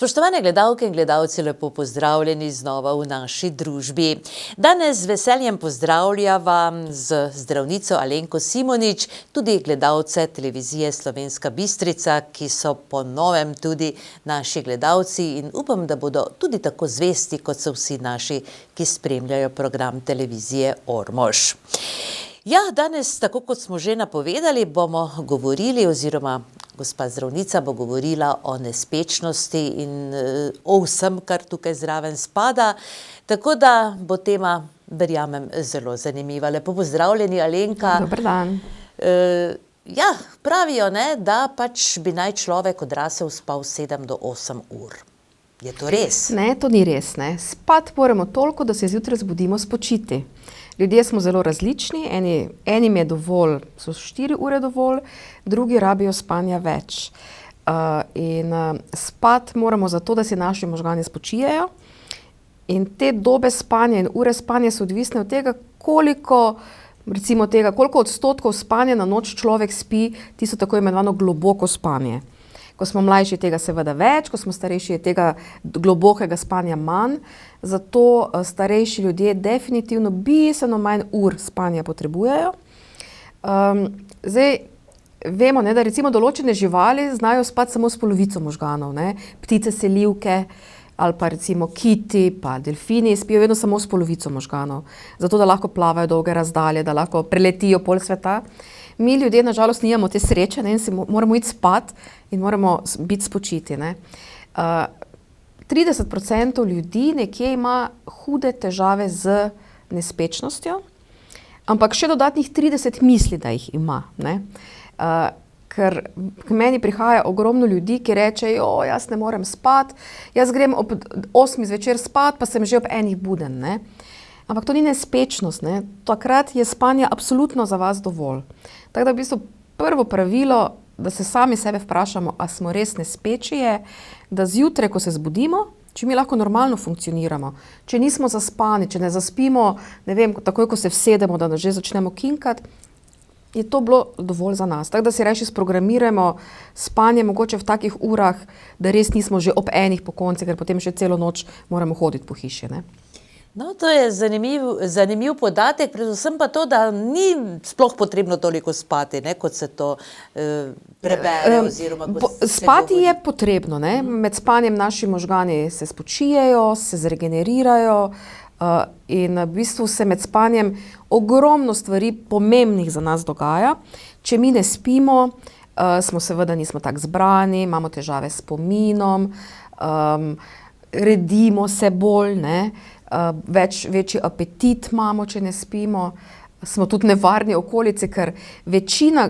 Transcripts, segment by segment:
Spoštovane gledalke in gledalci, lepo pozdravljeni znova v naši družbi. Danes z veseljem pozdravljava z zdravnico Alenko Simonič tudi gledalce televizije Slovenska Bistrica, ki so po novem tudi naši gledalci in upam, da bodo tudi tako zvesti, kot so vsi naši, ki spremljajo program televizije Ormož. Ja, danes, tako kot smo že napovedali, bomo govorili oziroma gospa zdravnica bo govorila o nespečnosti in o vsem, kar tukaj zraven spada. Tako da bo tema, verjamem, zelo zanimiva. Lepo pozdravljeni, Alenka. Dober dan. Ja, pravijo, ne, da pač bi naj človek odrasel spal 7 do 8 ur. Je to res? Ne, to ni res. Ne. Spati moramo toliko, da se zjutraj zbudimo spočiti. Ljudje smo zelo različni, enim je dovolj, so 4 ure dovolj, drugi rabijo spanja več. Spati moramo zato, da se naši možgani spočijejo. In te dobe spanja in ure spanja so odvisne od tega, koliko odstotkov spanja na noč človek spi, tisto tako imenovano globoko spanje. Ko smo mlajši, tega seveda več, ko smo starejši, je tega globokega spanja manj. Zato starejši ljudje definitivno bistveno manj ur spanja potrebujejo. Zdaj, vemo, ne, da recimo določene živali znajo spati samo s polovico možganov. Ne. Ptice selivke ali pa recimo kiti, pa delfini spijo vedno samo s polovico možganov. Zato, da lahko plavajo dolge razdalje, da lahko preletijo pol sveta. Mi ljudje na žalost nimamo te sreče, ne, in si moramo iti spat in moramo biti spočiti. Ne. 30% ljudi nekje ima hude težave z nespečnostjo, ampak še dodatnih 30 misli, da jih ima. Ne. Ker k meni prihaja ogromno ljudi, ki rečejo, jaz ne morem spati, jaz grem ob 8 zvečer spat, pa sem že ob 1 buden. Ne. Ampak to ni nespečnost, ne. Takrat je spanja absolutno za vas dovolj. Tako da v bistvu prvo pravilo, da se sami sebe vprašamo, a smo res nespeči, je, da zjutraj, ko se zbudimo, če mi lahko normalno funkcioniramo, če nismo zaspani, če ne zaspimo, ne vem, takoj, ko se vsedemo, da že začnemo kinkati, je to bilo dovolj za nas. Tako da si reči sprogramiramo spanje mogoče v takih urah, da res nismo že ob 1 po konci, ker potem še celo noč moramo hoditi po hiši, ne. No, to je zanimiv podatek, predvsem pa to, da ni sploh potrebno toliko spati, ne, kot se to prebere oziroma kot se spati je potrebno, ne. Med spanjem naši možgani se spočijejo, se zregenerirajo in v bistvu se med spanjem ogromno stvari pomembnih za nas dogaja. Če mi ne spimo, nismo tako zbrani, imamo težave s spominom, redimo se bolj, ne. Večji apetit imamo, če ne spimo, smo tudi nevarni okolici, ker večina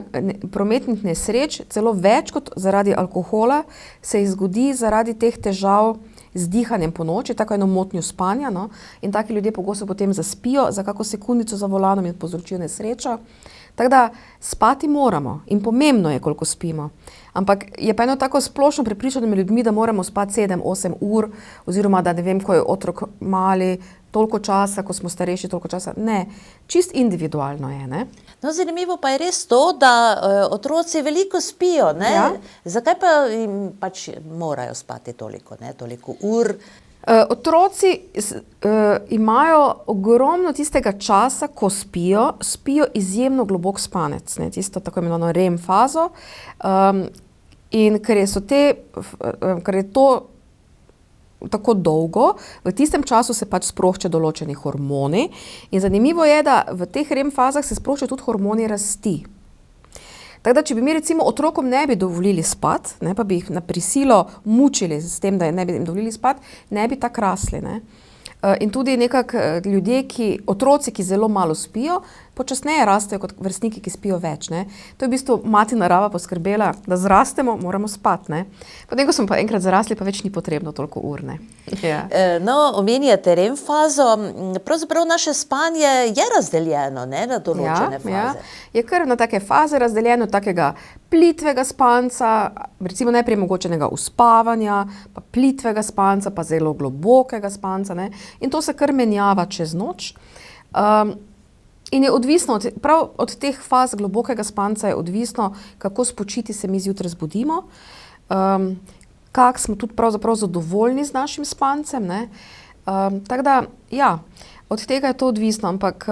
prometnih nesreč, celo več kot zaradi alkohola, se zgodi zaradi teh težav z dihanjem po noči, tako eno motnjo spanja, no, in taki ljudje pogosto potem zaspijo za kako sekundico za volanom in povzročijo nesrečo. Tako da spati moramo in pomembno je, koliko spimo. Ampak je pa eno tako splošno prepričanje med ljudmi, da moramo spati 7-8 ur, oziroma da ne vem, ko je otrok mali, toliko časa, ko smo starejši, toliko časa. Ne, čist individualno je, ne. No, zanimivo pa je res to, da otroci veliko spijo, ne. Ja. Zakaj pa jim pač morajo spati toliko, ne, toliko ur? Otroci imajo ogromno tistega časa, ko spijo izjemno globok spanec, ne, tisto tako imenovano REM fazo, in ker je to tako dolgo, v tistem času se pač sprošča določeni hormoni in zanimivo je, da v teh REM fazah se sproščajo tudi hormoni rasti. Tako da, če bi mi recimo otrokom ne bi dovolili spati, ne, pa bi jih na prisilo mučili s tem, da ne bi jim dovolili spati, ne bi tako rasli, ne. In tudi nekako otroci, ki zelo malo spijo, počasneje rastejo kot vrstniki, ki spijo več, ne. To je v bistvu mati narava poskrbela, da zrastemo, moramo spati, ne. Potem, ko smo pa enkrat zrasli, pa več ni potrebno toliko ur, ne. Ja. No, omenjate REM fazo, pravzaprav naše spanje je razdeljeno, ne, na določene faze. Ja. Je kar na take faze razdeljeno, takega plitvega spanca, recimo najprej mogočenega uspavanja, pa plitvega spanca, pa zelo globokega spanca, ne. In to se kar menjava čez noč. In je odvisno, prav od teh faz globokega spanca je odvisno, kako spočiti se mi zjutraj zbudimo. kako smo tudi pravzaprav zadovoljni z našim spancem, ne. Tako da, ja, od tega je to odvisno, ampak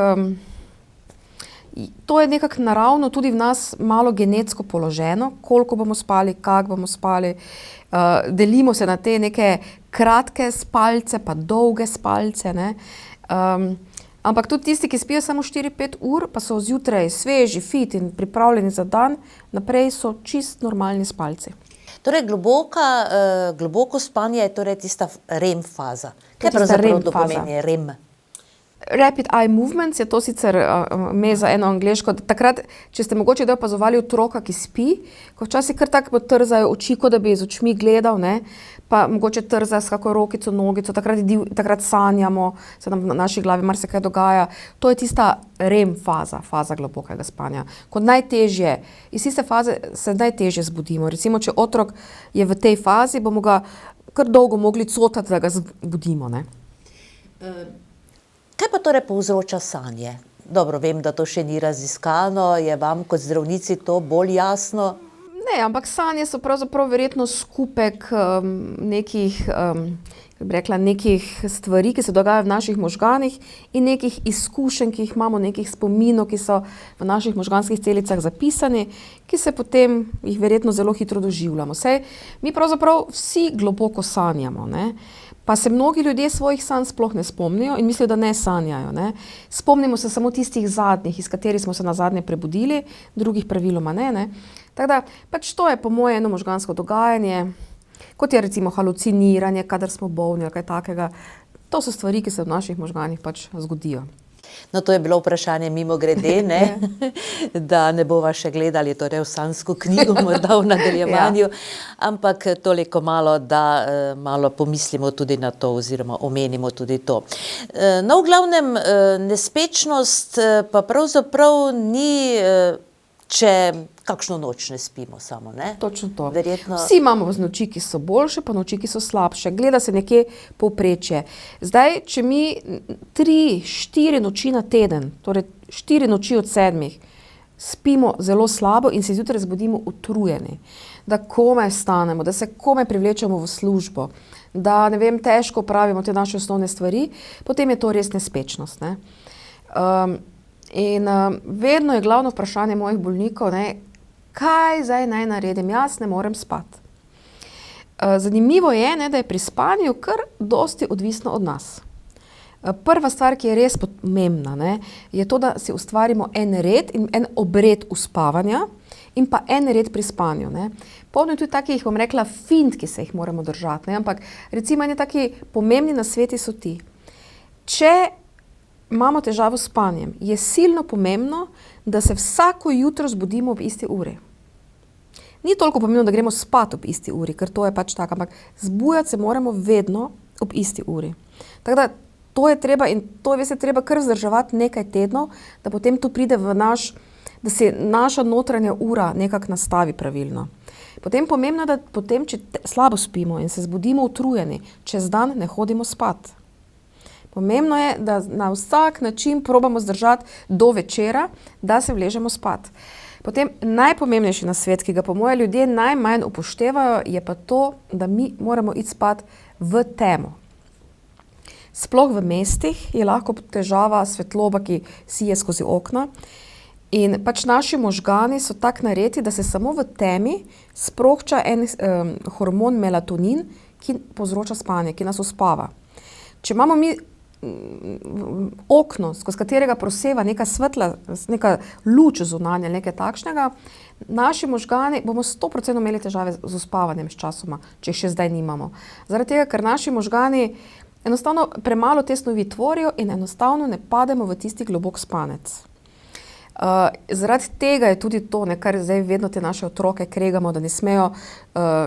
to je nekako naravno tudi v nas malo genetsko položeno, koliko bomo spali, kako bomo spali. Delimo se na te neke kratke spalce pa dolge spalce, ne. Ampak tudi tisti, ki spijo samo 4-5 ur, pa so zjutraj sveži, fit in pripravljeni za dan, naprej so čist normalni spalci. Torej, globoko spanje je torej tista REM faza. To je Kaj tista pravzaprav REM to faza. pomeni REM? Rapid eye movements je to sicer ime za eno angleško. Takrat, če ste mogoče kdaj opazovali otroka, ki spi, ko včasih kar tako trzajo oči, kot da bi z očmi gledal, ne, pa mogoče trza s kako rokico, nogico, takrat sanjamo, se nam v naši glavi marsikaj dogaja. To je tista REM faza, faza globokega spanja. Kot najtežje, iz tiste faze se najtežje zbudimo. Recimo, če otrok je v tej fazi, bomo ga kar dolgo mogli cotati, da ga zbudimo, ne. Kaj pa torej povzroča sanje? Dobro, vem, da to še ni raziskano, je vam kot zdravnici to bolj jasno? Ne, ampak sanje so pravzaprav verjetno skupek nekih, kako bi rekla, nekih stvari, ki se dogajajo v naših možganih in nekih izkušenj, ki jih imamo, nekih spominov, ki so v naših možganskih celicah zapisani, ki se potem jih verjetno zelo hitro doživljamo. Saj mi pravzaprav vsi globoko sanjamo, ne. Pa se mnogi ljudje svojih sanj sploh ne spomnijo in mislijo, da ne sanjajo, ne. Spomnimo se samo tistih zadnjih, iz katerih smo se nazadnje prebudili, drugih praviloma ne. Tako da, pač to je po moje eno možgansko dogajanje, kot je recimo haluciniranje, kadar smo bolni ali kaj takega. To so stvari, ki se v naših možganih pač zgodijo. No, to je bilo vprašanje mimogrede, ne? Da ne bova še gledali torej v sanjsko knjigo, morda v nadaljevanju, ampak toliko malo, da malo pomislimo tudi na to oziroma omenimo tudi to. No, v glavnem, nespečnost pa pravzaprav ni, če kakšno noč ne spimo samo, ne? Točno to. Verjetno... Vsi imamo noči, ki so boljše, pa noči, ki so slabše. Gleda se nekje povprečje. Zdaj, če mi 3-4 noči na teden, torej 4 noči od 7, spimo zelo slabo in se zjutraj zbudimo utrujeni, da komaj vstanemo, da se komaj privlečemo v službo, da, ne vem, težko opravimo te naše osnovne stvari, potem je to res nespečnost, ne. Vedno je glavno vprašanje mojih bolnikov, ne, kaj zdaj naj naredim, jaz ne morem spati. Zanimivo je, ne, da je pri spanju kar dosti odvisno od nas. Prva stvar, ki je res pomembna, ne, je to, da si ustvarimo en red in en obred uspavanja in pa en red pri spanju, ne. Polno je tudi takih, bom rekla, fint, ki se jih moramo držati, ne, ampak recimo eni taki pomembni nasveti so ti. Če imamo težavo s spanjem, je silno pomembno, da se vsako jutro zbudimo ob isti uri. Ni toliko pomembno, da gremo spat ob isti uri, ker to je pač tako, ampak zbujati se moramo vedno ob isti uri. Tako da to je treba in to je treba kar vzdrževati nekaj tednov, da potem to pride v da se naša notranja ura nekako nastavi pravilno. Potem pomembno, da potem, če slabo spimo in se zbudimo utrujeni, čez dan ne hodimo spat. Pomembno je, da na vsak način probamo zdržati do večera, da se vležemo spat. Potem najpomembnejši nasvet, ki ga po moje ljudje najmanj upoštevajo, je pa to, da mi moramo iti spat v temo. Sploh v mestih je lahko težava svetloba, ki sije skozi okna. In pač naši možgani so tako narejeni, da se samo v temi sprošča en hormon melatonin, ki povzroča spanje, ki nas uspava. Če imamo mi okno, skozi katerega proseva neka svetla, neka luč zunanja, nekaj takšnega, naši možgani bomo 100% imeli težave z uspavanjem s časoma, če jih še zdaj nimamo. Zaradi tega, ker naši možgani enostavno premalo te snovi tvorijo in enostavno ne pademo v tisti globok spanec. Zaradi tega je tudi to, ne, kar zdaj vedno te naše otroke kregamo, da ne smejo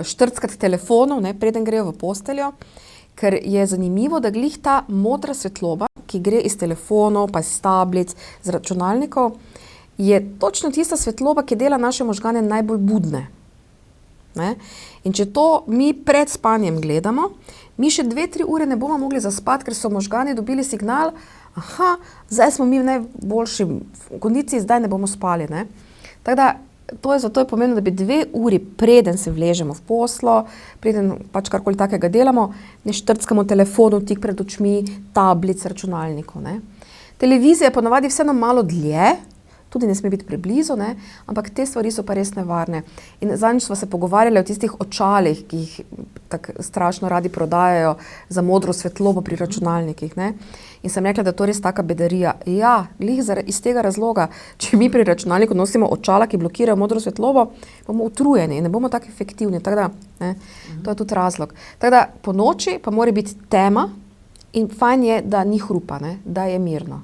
štrckati telefonov, ne, preden grejo v posteljo, ker je zanimivo, da glih ta modra svetloba, ki gre iz telefonov, pa iz tablic, z računalnikov, je točno tista svetloba, ki dela naše možgane najbolj budne. Ne? In če to mi pred spanjem gledamo, mi še 2-3 ure ne bomo mogli zaspati, ker so možgani dobili signal, zdaj smo mi v najboljši kondiciji, zdaj ne bomo spali. Ne? Tako da Zato je pomembno, da bi 2 uri, preden se vležemo v poslo, preden pač karkoli takega delamo, ne štrckamo telefonu tik pred očmi, tablic, računalnikov, ne. Televizija je ponavadi vseeno malo dlje, tudi ne sme biti preblizu, ne, ampak te stvari so pa res nevarne. In zadnjič sva se pogovarjali o tistih očalih, ki jih tako strašno radi prodajajo za modro svetlobo pri računalnikih, ne. In sem rekla, da je to res taka bedarija. Ja, glih iz tega razloga, če mi pri računalniku nosimo očala, ki blokirajo modro svetlobo, bomo utrujeni in ne bomo tako efektivni. Tako da, ne, to je tudi razlog. Tako da, po noči pa mora biti tema in fajn je, da ni hrupa, ne, da je mirno.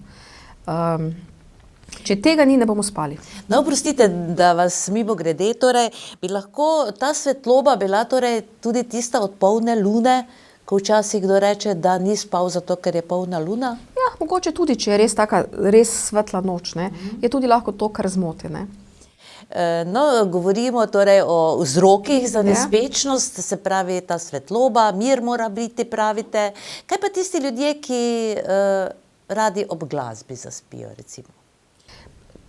Če tega ni, ne bomo spali. No, oprostite, da vas mimogrede, torej, bi lahko ta svetloba bila torej tudi tista od polne lune, ko včasih kdo reče, da ni spal zato, ker je polna luna? Ja, mogoče tudi, če je res taka, res svetla noč, ne, je tudi lahko to, kar zmoti, ne. No, govorimo torej o vzrokih za nespečnost, se pravi ta svetloba, mir mora biti, pravite. Kaj pa tisti ljudje, ki radi ob glasbi zaspijo, recimo?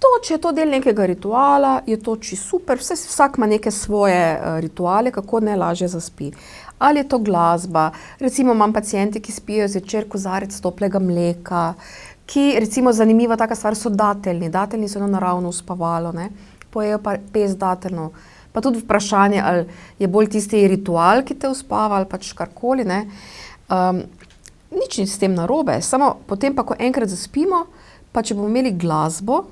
To, če je to del nekega rituala, je to čisto super, vsak ima neke svoje rituale, kako najlažje zaspi. Ali je to glasba, recimo imam pacienti, ki spijo zvečer kozarec toplega mleka, ki recimo zanimiva taka stvar so dateljni. Dateljni so eno naravno uspavalo, ne, pojejo pa pes dateljnov. Pa tudi vprašanje, ali je bolj tisti ritual, ki te uspava, ali pač karkoli, ne. Nič ni s tem narobe, samo potem pa, ko enkrat zaspimo, pa če bomo imeli glasbo,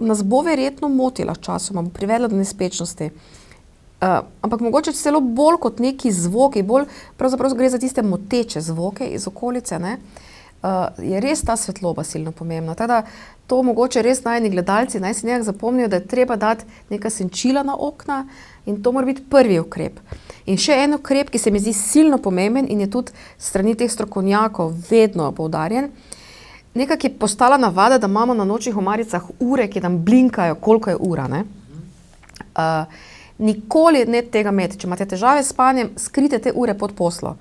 nas bo verjetno motila časoma, bo privedla do nespečnosti. Ampak mogoče celo bolj kot neki zvoki, bolj pravzaprav gre za tiste moteče zvoke iz okolice, ne, je res ta svetloba silno pomembna. Tako da to mogoče res najini gledalci naj si nekako zapomnijo, da je treba dati neka senčila na okna in to mora biti prvi ukrep. In še en ukrep, ki se mi zdi silno pomemben in je tudi s strani teh strokovnjakov vedno poudarjen, nekako je postala navada, da imamo na nočnih omaricah ure, ki nam blinkajo, koliko je ura, ne. Nikoli ne tega imeti. Če imate težave s spanjem, skrite te ure pod poslo.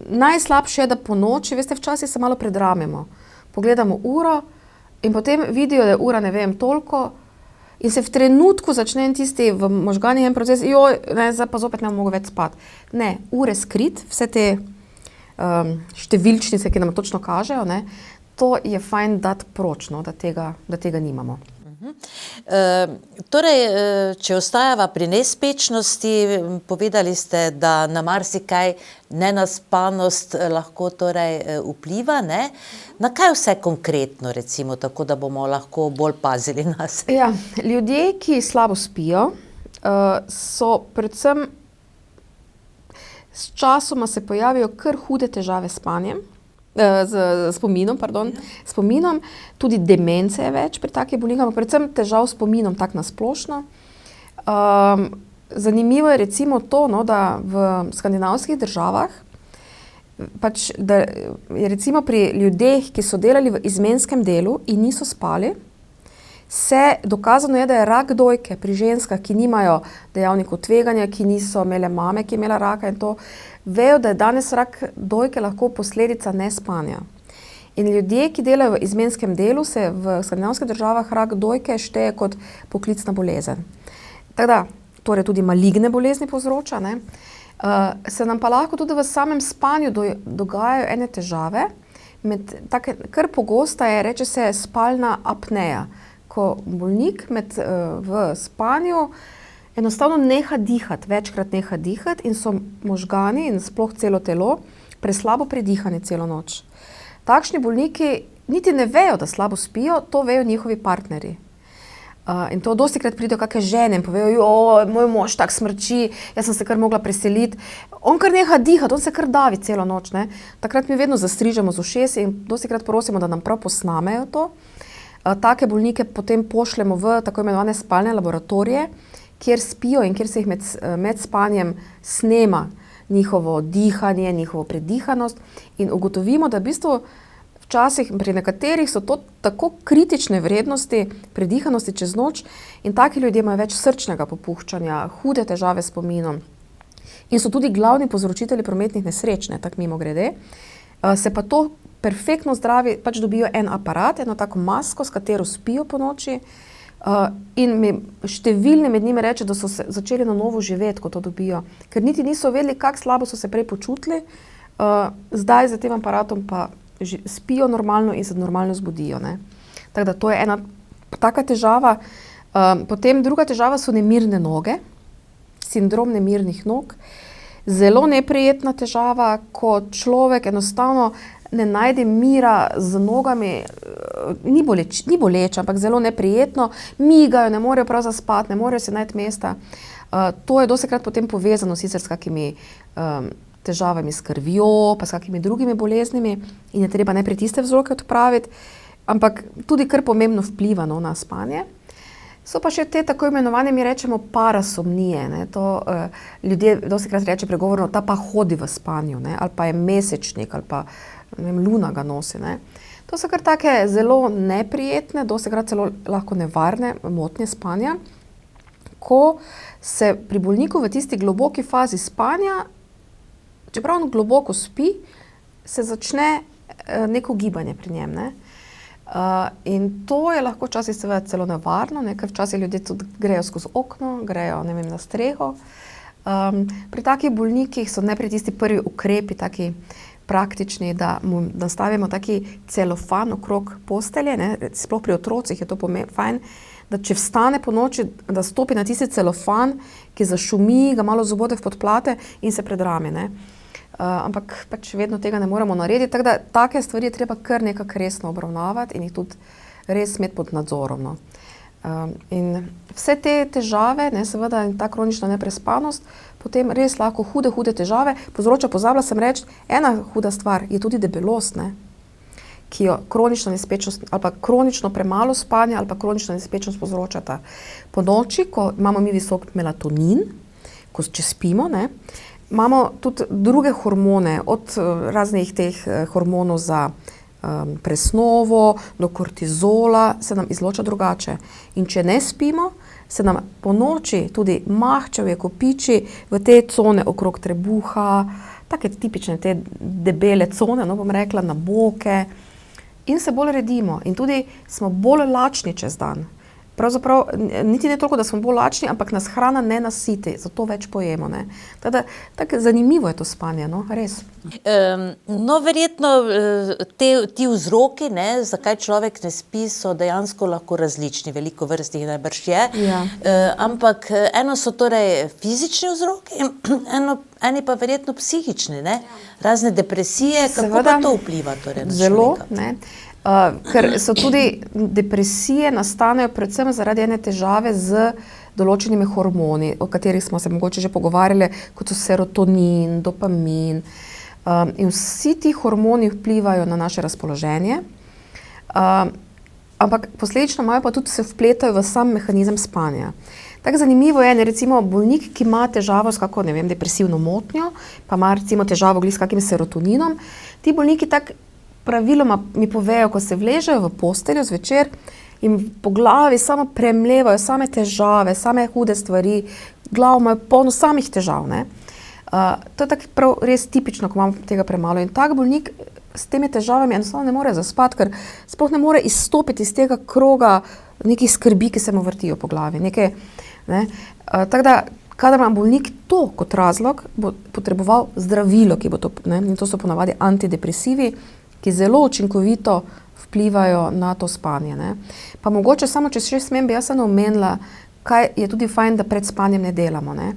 Najslabše je, da po noči, veste, včasih se malo predramemo. Pogledamo uro in potem vidijo, da je ura, ne vem, toliko in se v trenutku začne tisti v možganih en proces, ne, zdaj pa zopet ne bom mogel več spati. Ne, ure skrit, vse te številčnice, ki nam točno kažejo, ne, to je fajn dati pročno, da tega nimamo. Torej, če ostajava pri nespečnosti, povedali ste, da na marsikaj nenaspanost lahko torej vpliva, ne? Na kaj vse konkretno, recimo, tako da bomo lahko bolj pazili nase? Ja, ljudje, ki slabo spijo, so predvsem s časoma se pojavijo kar hude težave s spanjem, spominom, tudi demence je več pri takih bolnikah, ampak predvsem težav s spominom, tako na splošno. Zanimivo je recimo to, no, da v skandinavskih državah, pač, da je recimo pri ljudeh, ki so delali v izmenskem delu in niso spali, se dokazano je, da je rak dojke pri ženskah, ki nimajo dejavnikov tveganja, ki niso imele mame, ki je imela raka in to, vejo, da je danes rak dojke lahko posledica nespanja. In ljudje, ki delajo v izmenskem delu, se v skandinavskih državah rak dojke šteje kot poklicna bolezen. Tako da, torej tudi maligne bolezni povzroča, ne. Se nam pa lahko tudi v samem spanju dogajajo ene težave, kar pogosta je, reče se spalna apneja, ko bolnik v spanju enostavno neha dihati, večkrat neha dihati in so možgani in sploh celo telo preslabo predihani celo noč. Takšni bolniki niti ne vejo, da slabo spijo, to vejo njihovi partnerji. In to dostikrat pridejo kakšne žene in povejo, moj mož tak smrči, jaz sem se kar mogla preseliti. On kar neha dihati, on se kar davi celo noč, ne. Takrat mi vedno zastrižemo z ušesi in dostikrat prosimo, da nam prav posnamejo to. Take bolnike potem pošljemo v tako imenovane spalne laboratorije, kjer spijo in kjer se jih med spanjem snema njihovo dihanje, njihovo predihanost in ugotovimo, da v bistvu včasih pri nekaterih so to tako kritične vrednosti predihanosti čez noč in taki ljudje imajo več srčnega popuščanja, hude težave s spominom in so tudi glavni povzročitelji prometnih nesreč, ne, tako mimogrede. Se pa to perfektno zdravi, pač dobijo en aparat, eno tako masko, s katero spijo po noči, In mi številni med njimi reče, da so se začeli na novo živeti, ko to dobijo. Ker niti niso vedeli, kako slabo so se prej počutili, zdaj za tem aparatom pa spijo normalno in se normalno zbudijo. Ne. Tako da to je ena taka težava. Potem druga težava so nemirne noge, sindrom nemirnih nog. Zelo neprijetna težava, ko človek enostavno ne najde mira z nogami, ni boleče, ampak zelo neprijetno, migajo, ne morejo prav zaspati, ne morejo si najti mesta. To je dostikrat potem povezano sicer s kakimi težavami s krvjo, pa s kakimi drugimi boleznimi in je treba najprej tiste vzroke odpraviti, ampak tudi kar pomembno vpliva na spanje. So pa še te tako imenovane, mi rečemo parasomnije, ne, to ljudje dostikrat reče pregovorno, ta pa hodi v spanju, ne, ali pa je mesečnik, ali pa ne vem, luna ga nosi, ne. To so kar take zelo neprijetne, dostikrat celo lahko nevarne motnje spanja, ko se pri bolniku v tisti globoki fazi spanja, čeprav on globoko spi, se začne neko gibanje pri njem, ne. In to je lahko včasih seveda celo nevarno, ne, ker včasih ljudje tudi grejo skozi okno, grejo, ne vem, na streho. Pri takih bolnikih so najprej tisti prvi ukrepi taki praktični, da mu nastavimo taki celofan okrog postelje, ne, sploh pri otrocih je to fajn, da če vstane po noči, da stopi na tisti celofan, ki zašumi, ga malo zobode v podplate in se predrami, ne. Ampak pač vedno tega ne moremo narediti, tako da take stvari je treba kar nekako resno obravnavati in jih tudi res imeti pod nadzorom, no. In vse te težave, ne, seveda in ta kronična neprespanost, potem res lahko hude težave povzroča, pozabila sem reči, ena huda stvar je tudi debelost, ne, ki jo kronična nespečnost ali pa kronično premalo spanja ali pa kronična nespečnost povzročata. Po noči, ko imamo mi visok melatonin, če spimo, ne, imamo tudi druge hormone, od raznih teh hormonov za presnovo do kortizola, se nam izloča drugače. In če ne spimo, se nam po noči tudi mahčevje kopiči v te cone okrog trebuha, take tipične te debele cone, no bom rekla, na boke, in se bolj redimo in tudi smo bolj lačni čez dan. Pravzaprav niti ne toliko, da smo bolj lačni, ampak nas hrana ne nasiti, zato več pojemo, ne. Tako zanimivo je to spanje, no, res. No, verjetno ti vzroki, ne, zakaj človek ne spi, so dejansko lahko različni, veliko vrst jih najbrž je. Ja. Ampak eno so torej fizični vzroki, eni pa verjetno psihični, ne. Razne depresije, kako pa to vpliva torej na človeka? Zelo, ne. Ker so tudi depresije nastanejo predvsem zaradi ene težave z določenimi hormoni, o katerih smo se mogoče že pogovarjali, kot so serotonin, dopamin. In vsi ti hormoni vplivajo na naše razpoloženje, ampak posledično imajo pa tudi se vpletajo v sam mehanizem spanja. Tako zanimivo je, recimo bolnik, ki ima težavo s kako, ne vem, depresivno motnjo, pa ima recimo težavo s kakim serotoninom, ti bolniki tako praviloma mi povejo, ko se vležejo v posteljo zvečer in po glavi samo premlevajo same težave, same hude stvari, glavo imajo polno samih težav, ne. To je tako prav res tipično, ko imam tega premalo in tak bolnik s temi težavami enostavno ne more zaspati, ker sploh ne more izstopiti iz tega kroga nekih skrbi, ki se mu vrtijo po glavi, nekaj, ne. Tako da, kadar ima bolnik to kot razlog, bo potreboval zdravilo, ki bo to, ne, in to so ponavadi antidepresivi, ki zelo učinkovito vplivajo na to spanje, ne. Pa mogoče samo, če še smem, bi jaz eno omenila, kaj je tudi fajn, da pred spanjem ne delamo, ne.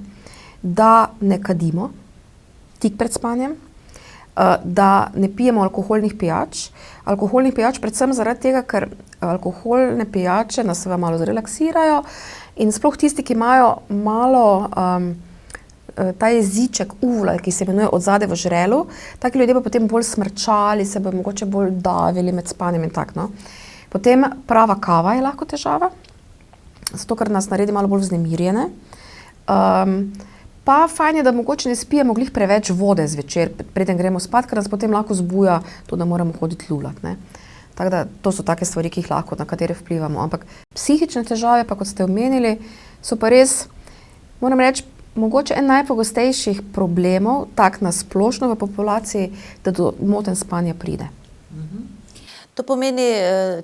Da ne kadimo tik pred spanjem, da ne pijemo alkoholnih pijač. Alkoholnih pijač predvsem zaradi tega, ker alkoholne pijače nas seveda malo zrelaksirajo in sploh tisti, ki imajo malo ta jeziček uvla, ki se imenuje od zadaj v žrelu, taki ljudje pa potem bolj smrčali, se bojo mogoče bolj davili med spanjem in tako, no. Potem prava kava je lahko težava, zato ker nas naredi malo bolj vznemirjene. Pa fajn je, da mogoče ne spijemo glih preveč vode zvečer, preden gremo spat, ker nas potem lahko zbuja to, da moramo hoditi lulat, ne. Tako da to so take stvari, ki jih lahko, na katere vplivamo. Ampak psihične težave, pa kot ste omenili, so pa res, moram reči, mogoče en najpogostejših problemov, tak na splošno v populaciji, da do motenj spanja pride. To pomeni,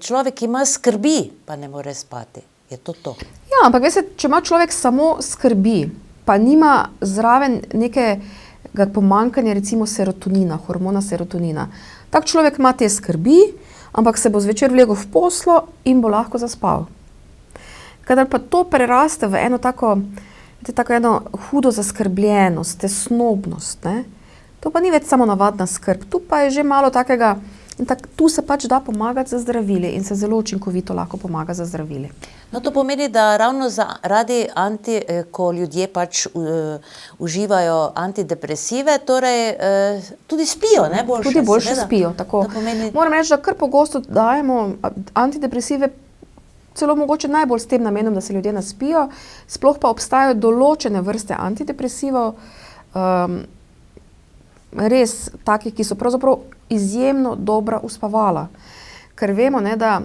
človek ima skrbi, pa ne more spati. Je to to? Ja, ampak veste, če ima človek samo skrbi, pa nima zraven nekega pomanjkanja, recimo serotonina, hormona serotonina. Tak človek ima te skrbi, ampak se bo zvečer vlegel v poslo in bo lahko zaspal. Kadar pa to preraste v eno tako eno hudo zaskrbljenost, tesnobnost, ne? To pa ni več samo navadna skrb, tu pa je že malo takega, tu se pač da pomagati za zdravili in se zelo učinkovito lahko pomaga za zdravili. No, to pomeni, da ravno zaradi ko ljudje pač uživajo antidepresive, torej tudi spijo, ne, boljše. Tudi boljše spijo, tako. Moram reči, da kar pogosto dajemo antidepresive, celo mogoče najbolj s tem namenom, da se ljudje naspijo, sploh pa obstajajo določene vrste antidepresivov, res takih, ki so pravzaprav izjemno dobra uspavala. Ker vemo, ne, da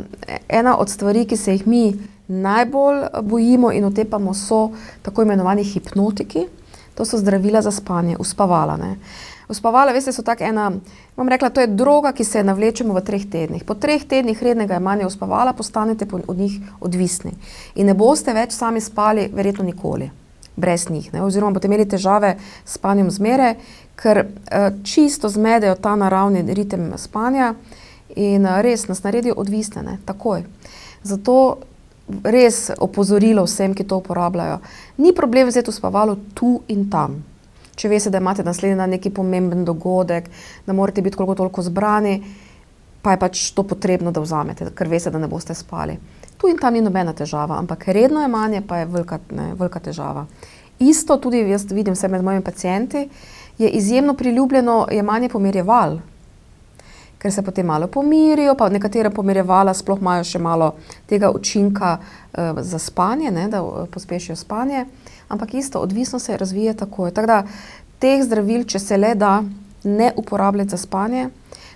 ena od stvari, ki se jih mi najbolj bojimo in otepamo, so tako imenovani hipnotiki. To so zdravila za spanje, uspavala. Ne. Uspavala, veste, so tak ena, bom rekla, to je droga, ki se navlečemo v 3 tednih. Po 3 tednih rednega jemanja uspavala postanete od njih odvisni. In ne boste več sami spali verjetno nikoli, brez njih. Ne. Oziroma boste imeli težave s spanjem zmeraj, ker čisto zmedejo ta naravni ritem spanja in res nas naredijo odvisne, ne, takoj. Zato res opozorilo vsem, ki to uporabljajo. Ni problem vzeti uspavalo tu in tam. Če veste, da imate naslednji dan neki pomemben dogodek, da morate biti koliko toliko zbrani, pa je pač to potrebno, da vzamete, ker veste, da ne boste spali. Tu in tam ni nobena težava, ampak redno jemanje pa je velika težava. Isto tudi jaz vidim vse med mojimi pacienti, je izjemno priljubljeno jemanje pomirjeval, ker se potem malo pomirijo, pa nekatera pomirjevala sploh imajo še malo tega učinka za spanje, ne, da pospešijo spanje, ampak isto, odvisno se razvije takoj. Tako da teh zdravil, če se le da, ne uporabljati za spanje,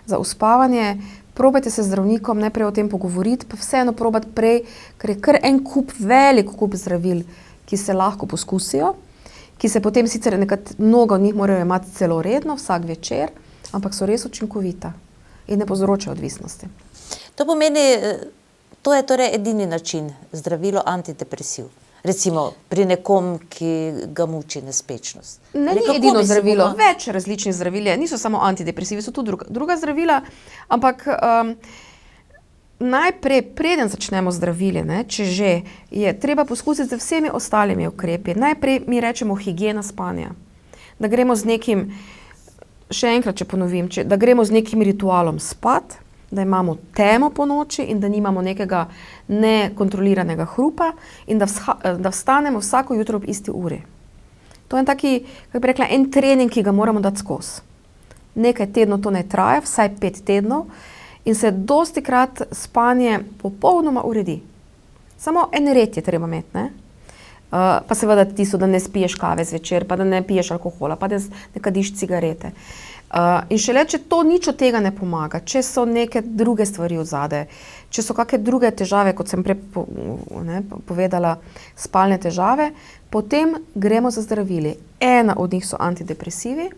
za uspavanje, probajte se z zdravnikom najprej o tem pogovoriti, pa vseeno probati prej, ker je kar en velik kup zdravil, ki se lahko poskusijo, ki se potem sicer mnogo od njih morajo imati celo redno, vsak večer, ampak so res učinkovita in ne povzročajo odvisnosti. To pomeni, to je torej edini način, zdravilo antidepresiv. Recimo pri nekom, ki ga muči nespečnost. Ne, ni edino zdravilo, več različnih zdravil je, niso samo antidepresivi, so tudi druga zdravila, ampak najprej, preden začnemo zdravili, ne, če že, je treba poskusiti z vsemi ostalimi ukrepi. Najprej mi rečemo higiena spanja. Da gremo z nekim, še enkrat, če ponovim, da gremo z nekim ritualom spat, da imamo temo po noči in da nimamo nekega nekontroliranega hrupa in da vstanemo vsako jutro ob isti uri. To je taki, kako bi rekla, en trening, ki ga moramo dati skozi. Nekaj tednov to ne traja, vsaj 5 tednov, in se dostikrat spanje popolnoma uredi. Samo en red je treba imeti, ne? Pa seveda tisto, da ne spiješ kave zvečer, pa da ne piješ alkohola, pa da ne kadiš cigarete. In šele, če to nič od tega ne pomaga, če so neke druge stvari odzadaj, če so kakšne druge težave, kot sem prej povedala, spalne težave, potem gremo za zdravili. Ena od njih so antidepresivi,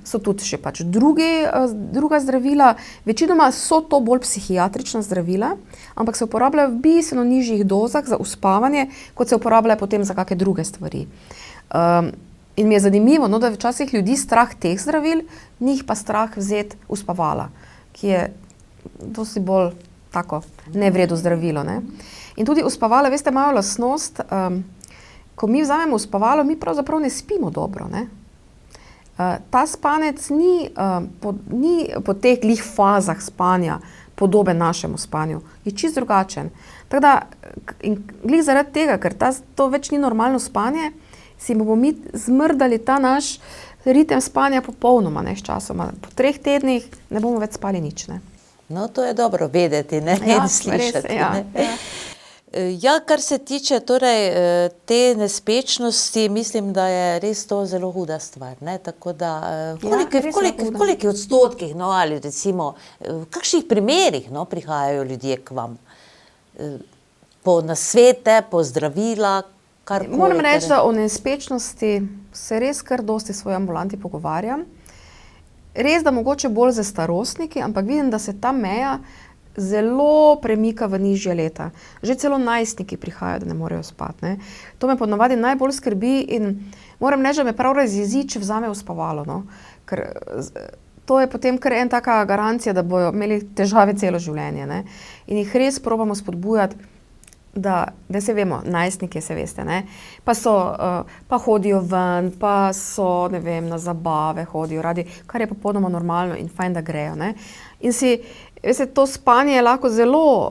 so tudi še pač druga zdravila, večinoma so to bolj psihiatrična zdravila, ampak se uporabljajo v bistveno nižjih dozah za uspavanje, kot se uporabljajo potem za kakšne druge stvari. In mi je zanimivo, no, da je včasih ljudi strah teh zdravil, njih pa strah vzeti uspavala, ki je dosti bolj tako nevredno zdravilo, ne. In tudi uspavala, veste, imajo lastnost, ko mi vzamemo uspavalo, mi pravzaprav ne spimo dobro, ne. Ta spanec ni po teh glih fazah spanja podoben našemu spanju, je čisto drugačen. Tako da, in glih zaradi tega, ker to več ni normalno spanje, si bomo mi zmrdali ta naš ritem spanja popolnoma, ne, sčasoma. Po 3 tednih ne bomo več spali nič, ne. No, to je dobro vedeti, ne, in slišati, ne. Ja, kar se tiče torej te nespečnosti, mislim, da je res to zelo huda stvar, ne, tako da, koliko odstotkih, no, ali recimo, v kakšnih primerih, no, prihajajo ljudje k vam? Po nasvete, po zdravila, karkoli? Moram reči, da o nespečnosti se res kar dosti v svoji ambulanti pogovarjam. Res, da mogoče bolj za starostniki, ampak vidim, da se ta meja zelo premika v nižje leta. Že celo najstniki prihajajo, da ne morejo spati. Ne. To me ponavadi najbolj skrbi in moram reči, da me prav razjezi, če vzame uspavalo. No. Ker to je potem kar en taka garancija, da bojo imeli težave celo življenje. Ne. In jih res probamo spodbujati, da se vemo, najstniki se veste, ne, pa hodijo ven, pa so, ne vem, na zabave hodijo radi, kar je popolnoma normalno in fajn, da grejo, ne. In si, veste, to spanje je lahko zelo,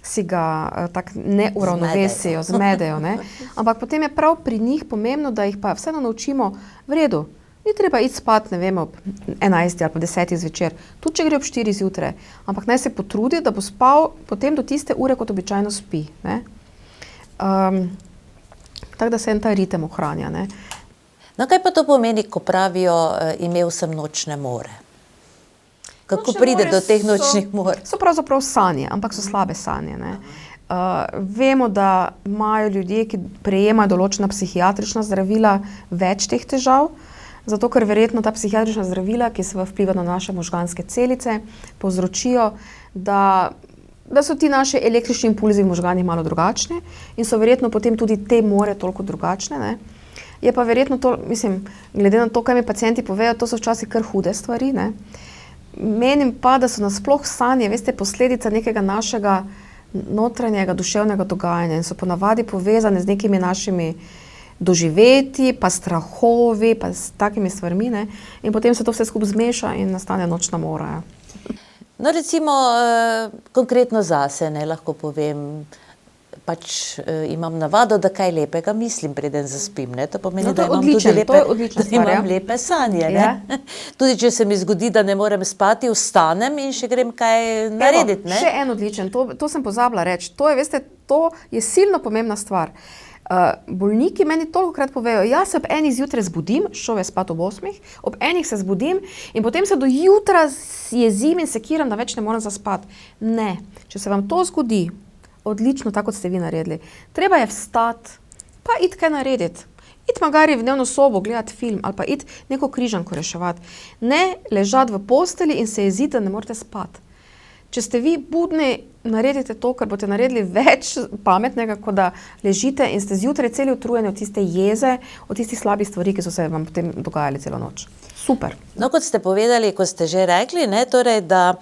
si ga tako neuravnovesijo, zmedejo, ne. Ampak potem je prav pri njih pomembno, da jih pa vseeno naučimo v redu. Ni treba iti spat, ne vem, ob 11 ali pa 10 zvečer, tudi če gre ob 4 zjutraj, ampak naj se potrudi, da bo spal potem do tiste ure, kot običajno spi, ne. Tako da se en ta ritem ohranja, ne. No, kaj pa to pomeni, ko pravijo, imel sem nočne more? Kako Nočne pride more do teh nočnih mor? So pravzaprav sanje, ampak so slabe sanje, ne. Vemo, da imajo ljudje, ki prejemajo določena psihiatrična zdravila, več teh težav, zato ker verjetno ta psihiatrična zdravila, ki se vplivajo na naše možganske celice, povzročijo, da so ti naši električni impulzi v možganih malo drugačni in so verjetno potem tudi te more toliko drugačne, ne. Je pa verjetno to, mislim, glede na to, kaj mi pacienti povejo, to so včasih kar hude stvari, ne. Menim pa, da so nasploh sanje, veste, posledica nekega našega notranjega duševnega dogajanja in so ponavadi povezane z nekimi našimi doživeti, pa strahovi, pa s takimi stvarmi, ne, in potem se to vse skupaj zmeša in nastane nočna mora. No, recimo, konkretno zase, ne, lahko povem, pač imam navado, da kaj lepega mislim, preden zaspim, ne, to pomeni, No, to da je imam odličen, tudi to je odlična da stvar, ja. imam lepe sanje, ne. Ja. Tudi če se mi zgodi, da ne morem spati, vstanem in še grem kaj narediti, ne. Še en odličen, to sem pozabila reči, to je, veste, to je silno pomembna stvar. Bolniki meni tolikokrat povejo, jaz se ob 1 zjutraj zbudim, šel je spat ob 8, ob 1 se zbudim in potem se do jutra jezim in sekiram, da več ne morem zaspati. Ne, če se vam to zgodi, odlično, tako kot ste vi naredili, treba je vstati, pa iti kaj narediti. Iti magari v dnevno sobo, gledati film ali pa iti neko križanko reševati. Ne ležati v posteli in se jeziti, da ne morete spati. Če ste vi budni, naredite to, ker boste naredili več pametnega, kot da ležite in ste zjutraj celi utrujeni od tiste jeze, od tistih slabih stvari, ki so se vam potem dogajali celo noč. Super. No, kot ste povedali, kot ste že rekli, ne, torej, da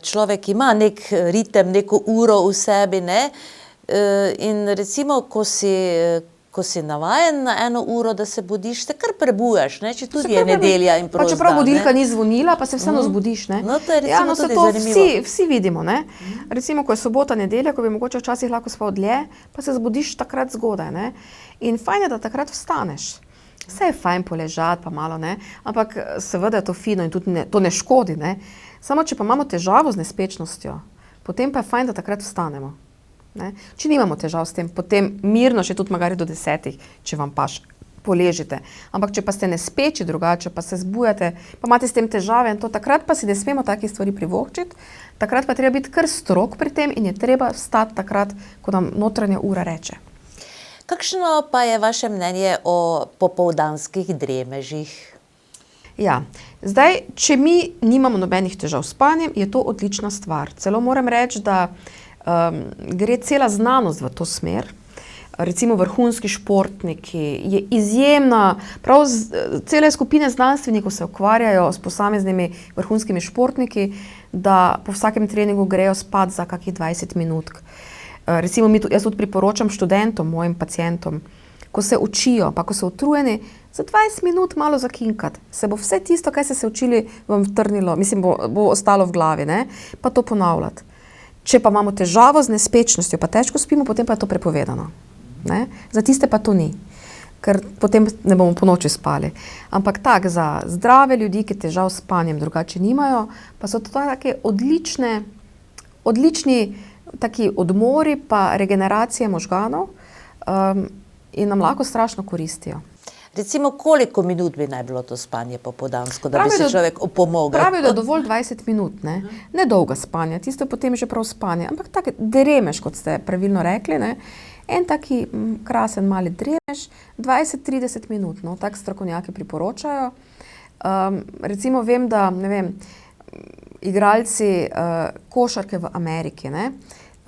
človek ima nek ritem, neko uro v sebi, ne, in recimo, ko si navajen na 1 uro, da se budiš, se kar prebujaš, ne, če tudi je nedelja in prost dan. Pa čeprav budilka ni zvonila, pa se vseeno zbudiš, ne. No, to je recimo tudi zanimivo. Vsi vidimo, ne. Recimo, ko je sobota, nedelja, ko bi mogoče včasih lahko spal dlje, pa se zbudiš takrat zgodaj, ne. In fajn je, da takrat vstaneš. Vse je fajn poležati, pa malo, ne, ampak seveda je to fino in tudi to ne škodi, ne. Samo, če pa imamo težavo z nespečnostjo, potem pa je fajn, da takrat vstanemo. Ne? Če nimamo težav s tem, potem mirno še tudi magari do 10, če vam paš, poležite. Ampak če pa ste nespeči drugače, pa se zbujate, pa imate s tem težave in to, takrat pa si ne smemo takih stvari privoščiti, takrat pa treba biti kar strog pri tem in je treba vstati takrat, ko nam notranja ura reče. Kakšno pa je vaše mnenje o popoldanskih dremežih? Ja, zdaj, če mi nimamo nobenih težav s spanjem, je to odlična stvar. Celo moram reči, da gre cela znanost v to smer. Recimo vrhunski športniki, je izjemna, prav cele skupine znanstvenikov se ukvarjajo s posameznimi vrhunskimi športniki, da po vsakem treningu grejo spat za kakih 20 minut. Recimo jaz tudi priporočam študentom, mojim pacientom, ko se učijo, pa ko so utrujeni, za 20 minut malo zakinkati. Se bo vse tisto, kaj ste se učili, vam vtrnilo, mislim, bo ostalo v glavi, ne? Pa to ponavljati. Če pa imamo težavo z nespečnostjo, pa težko spimo, potem pa je to prepovedano. Ne? Za tiste pa to ni, ker potem ne bomo po noči spali. Ampak tako, za zdrave ljudi, ki težav s spanjem drugače nimajo, pa so to take odlični taki odmori pa regeneracije možganov in nam lahko strašno koristijo. Recimo, koliko minut bi naj bilo to spanje popoldansko, da bi se človek opomogel? Pravijo, da je dovolj 20 minut, ne? Ne dolga spanja, tisto potem že prav spanje, ampak tako dremež, kot ste pravilno rekli, ne? En taki krasen mali dremež, 20-30 minut, no, tako strokovnjaki priporočajo. Recimo vem, da, ne vem, igralci košarke v Ameriki. Ne?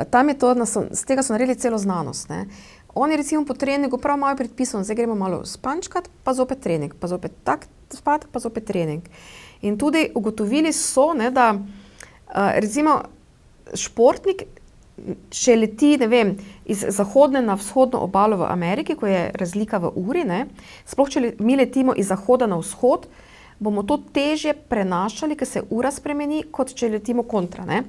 Tam je to, z tega so naredili celo znanost. Ne? Oni recimo po treningu prav imajo predpisano, zdaj gremo malo spančkat, pa zopet trening, pa zopet tak spat, pa zopet trening. In tudi ugotovili so, ne, da recimo športnik, če leti, ne vem, iz zahodne na vzhodno obalo v Ameriki, ko je razlika v uri, ne, sploh če mi letimo iz zahoda na vzhod, bomo to težje prenašali, ker se ura spremeni, kot če letimo kontra. Ne.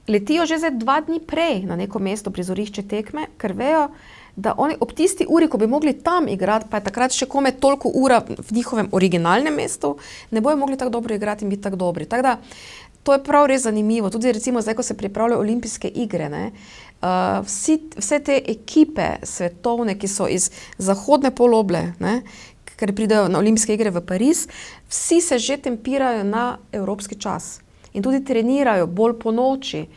Letijo že zdaj 2 dni prej na neko mesto prizorišče tekme, ker vejo, da oni ob tisti uri, ko bi mogli tam igrati, pa je takrat še kome toliko ura v njihovem originalnem mestu, ne bojo mogli tako dobro igrati in biti tako dobri. Tako da, to je prav res zanimivo. Tudi recimo zdaj, ko se pripravljajo olimpijske igre, ne, vse te ekipe svetovne, ki so iz zahodne poloble, ne, ker pridejo na olimpijske igre v Pariz, vsi se že tempirajo na evropski čas. In tudi trenirajo bolj po noči.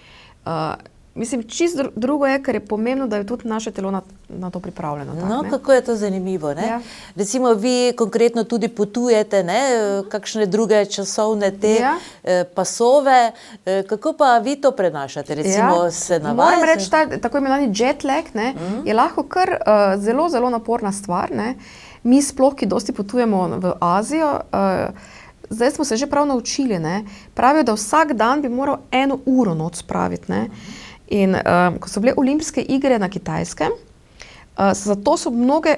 Mislim, čisto drugo je, ker je pomembno, da je tudi naše telo na to pripravljeno. Tak, no, kako je to zanimivo, ne? Ja. Recimo, vi konkretno tudi potujete, ne? Kakšne druge časovne te pasove. Kako pa vi to prenašate? Recimo, se navajate? Moram reči, tako imenovani jet lag, ne, je lahko kar zelo, zelo naporna stvar. Ne? Mi sploh, ki dosti potujemo v Azijo, zdaj smo se že prav naučili, ne? Pravijo, da vsak dan bi moral 1 uro noč spraviti. Ne? In ko so bile olimpijske igre na Kitajskem, zato so mnoge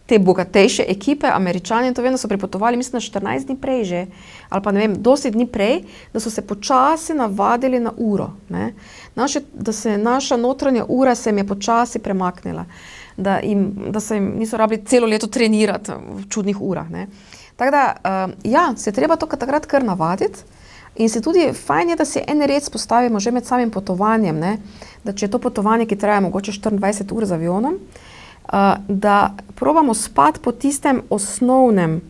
te bogatejše ekipe, Američani, to vem, da so pripotovali, mislim, na 14 dni prej že, ali pa ne vem, dosti dni prej, da so se počasi navadili na uro. Ne? Da se naša notranja ura se jim je počasi premaknila, da se jim niso rabili celo leto trenirati v čudnih urah. Ne? Tako da, ja, se je treba to takrat kar navaditi. In se tudi fajn je, da si en red spostavimo že med samim potovanjem, ne? Da če je to potovanje, ki traja mogoče 24 ur z avionom, da probamo spati po tistem osnovnem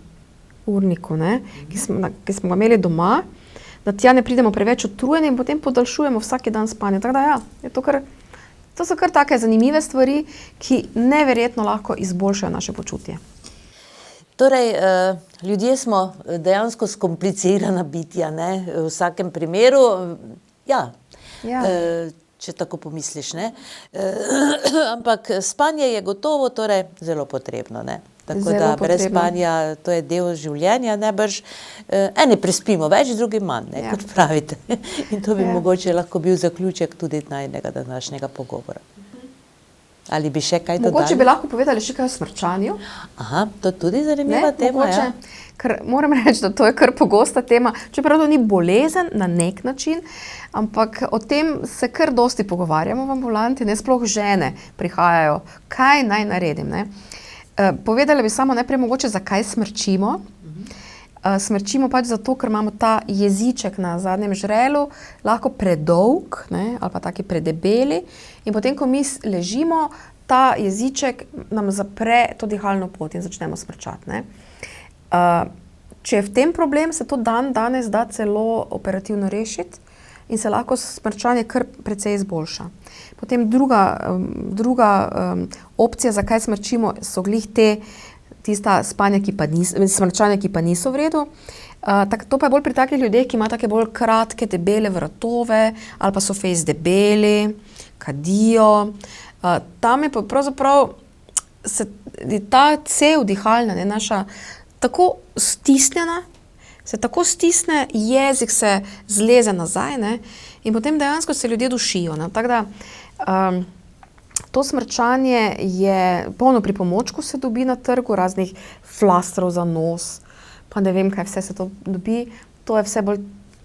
urniku, ne? Ki smo ga imeli doma, da tja ne pridemo preveč utrujeni in potem podaljšujemo vsak dan spanje. Tako da ja, to so kar take zanimive stvari, ki neverjetno lahko izboljšajo naše počutje. Torej, ljudje smo dejansko skomplicirana bitja, ne, v vsakem primeru, ja. Če tako pomisliš, ne. Ampak spanje je gotovo torej zelo potrebno, ne. Tako zelo da brez spanja, to je del življenja, najbrž eni prespimo več, drugi manj, ne, kot pravite. In to bi mogoče lahko bil zaključek tudi najnega današnjega pogovora. Ali bi še kaj dodali? Mogoče bi lahko povedali še kaj o smrčanju. Aha, to je tudi zanimiva tema, mogoče, ja. Ker moram reči, da to je kar pogosta tema, čeprav to ni bolezen na nek način, ampak o tem se kar dosti pogovarjamo v ambulanti, ne, sploh žene prihajajo, kaj naj naredim, ne. Povedala bi samo najprej mogoče, zakaj smrčimo. Smrčimo pač zato, ker imamo ta jeziček na zadnjem žrelu, lahko predolg, ne, ali pa taki predebeli, in potem, ko mi ležimo, ta jeziček nam zapre to dihalno pot in začnemo smrčati. Ne. Če je v tem problem, se to danes da celo operativno rešiti in se lahko smrčanje kar precej izboljša. Potem druga opcija, zakaj smrčimo, so glih tista smrčanja, ki pa niso v redu. To pa je bolj pri takih ljudeh, ki imajo take bolj kratke, debele vratove ali pa so fejst debeli, kadijo. Tam je pa pravzaprav ta cev dihalna, ne, naša tako stisnjena, se tako stisne, jezik se zleze nazaj, ne, in potem dejansko se ljudje dušijo. Ne. Tako da to smrčanje je polno pripomočkov se dobi na trgu, raznih flastrov za nos, pa ne vem, kaj vse se to dobi. To je vse bolj,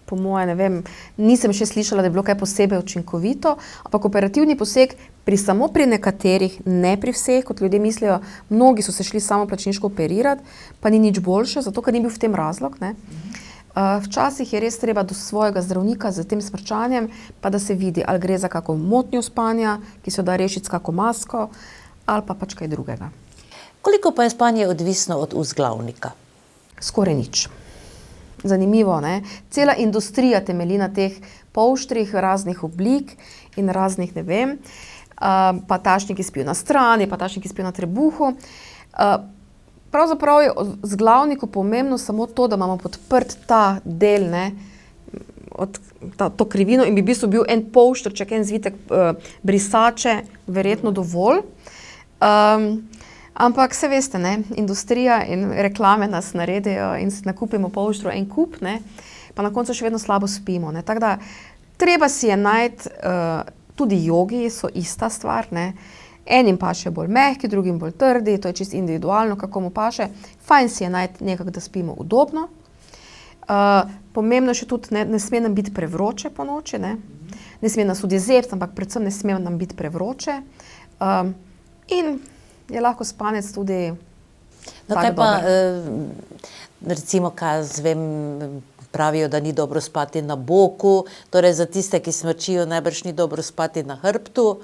po moje, ne vem, nisem še slišala, da je bilo kaj posebej učinkovito, ampak operativni poseg samo pri nekaterih, ne pri vseh, kot ljudje mislijo, mnogi so se šli samoplačniško operirati, pa ni nič boljše, zato ker ni bil v tem razlog, ne. Včasih je res treba do svojega zdravnika z tem smrčanjem, pa da se vidi, ali gre za kako motnjo spanja, ki se da rešiti s kako masko, ali pa pač kaj drugega. Koliko pa je spanje odvisno od vzglavnika? Skoraj nič. Zanimivo, ne? Cela industrija temelji na teh polštrih raznih oblik in raznih, ne vem, pa tašniki spijo na strani, pa tašniki spijo na trebuhu. Pravzaprav je vzglavniku pomembno samo to, da imamo podprt ta del, ne, to krivino in bi v bistvu bil en polštrček, en zvitek brisače verjetno dovolj. Ampak se veste, ne, industrija in reklame nas naredijo in si nakupimo polštro en kup, ne, pa na koncu še vedno slabo spimo. Ne. Tako da treba si je najti, tudi jogi so ista stvar, ne. Enim paše bolj mehki, drugim bolj trdi, to je čisto individualno, kako mu paše. Fajn si je najti nekako, da spimo udobno. Pomembno je še tudi, ne sme nam biti prevroče po noči, ne sme nas tudi zebti, ampak predvsem ne sme nam biti prevroče. In je lahko spanec tudi kaj pa, recimo, kaj zvem, pravijo, da ni dobro spati na boku, torej za tiste, ki smrčijo, najbrž ni dobro spati na hrbtu.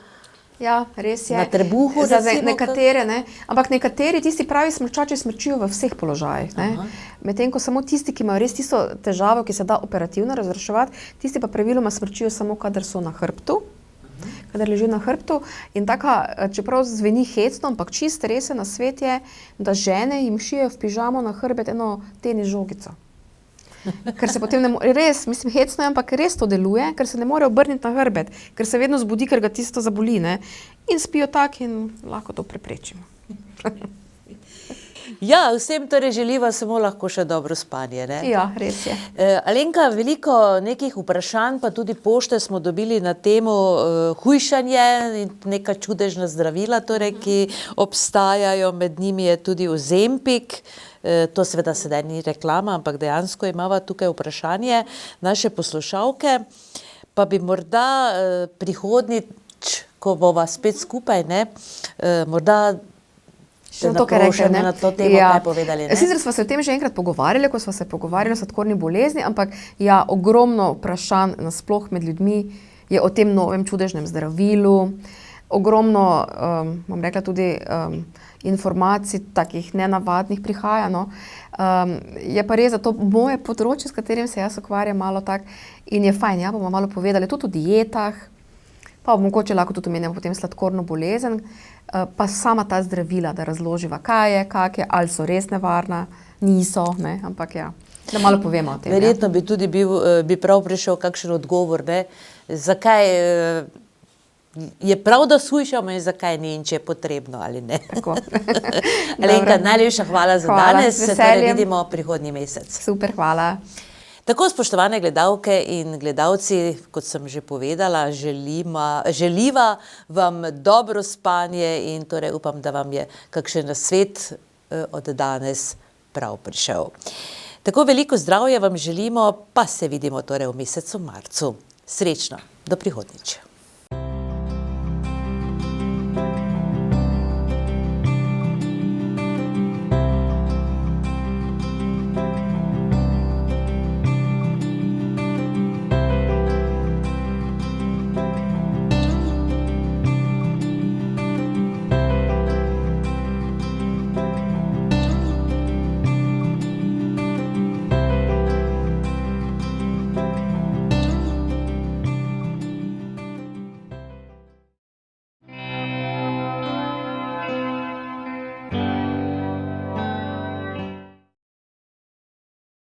Ja, res je. Na trebuhu, za nekatere, ne. Ampak nekateri tisti pravi smrčači smrčijo v vseh položajih, ne. Medtem ko samo tisti, ki imajo res tisto težavo, ki se da operativno razreševati, tisti pa praviloma smrčijo samo, kadar so na hrbtu, kadar ležijo na hrbtu. In taka, čeprav zveni hecno, ampak čist resen nasvet je, da žene jim šijejo v pižamo na hrbet eno tenis žogico. Ker se potem ne more, res, mislim, hecno je, ampak res to deluje, ker se ne more obrniti na hrbet, ker se vedno zbudi, ker ga tisto zaboli, ne. In spijo tak in lahko to preprečimo. Ja, vsem torej želiva samo lahko še dobro spanje, ne? Ja, res je. Alenka, veliko nekih vprašanj, pa tudi pošte smo dobili na temo hujšanje in neka čudežna zdravila, torej, ki obstajajo, med njimi je tudi Ozempik. To seveda sedaj ni reklama, ampak dejansko imava tukaj vprašanje naše poslušalke, pa bi morda prihodnjič, ko bova spet skupaj, ne, morda Še to, kar rečem, na to temo kaj povedali, ne? Sicer smo se o tem že enkrat pogovarjali, ko smo se pogovarjali o sladkorni bolezni, ampak ja, ogromno vprašanj nasploh med ljudmi je o tem novem čudežnem zdravilu, ogromno, bom rekla tudi, informacij takih nenavadnih prihaja, no. Je pa res za to moje področje, s katerim se jaz ukvarjam malo tak in je fajn, ja, bomo malo povedali tudi o dietah, pa mogoče lahko tudi omenjamo potem sladkorno bolezen, pa sama ta zdravila, da razloživa, kaj je, kak je, ali so res nevarna, niso, ne, ampak ja, da malo povemo o tem. Verjetno bi tudi bi prav prišel kakšen odgovor, ne, zakaj je prav, da shujšamo in zakaj ni in če je potrebno ali ne. Tako. Alenka, najlepša hvala za danes, se torej vidimo prihodnji mesec. Super, hvala. Tako, spoštovane gledalke in gledalci, kot sem že povedala, želiva vam dobro spanje in torej upam, da vam je kakšen nasvet od danes prav prišel. Tako veliko zdravja vam želimo, pa se vidimo torej v mesecu marcu. Srečno, do prihodnjič.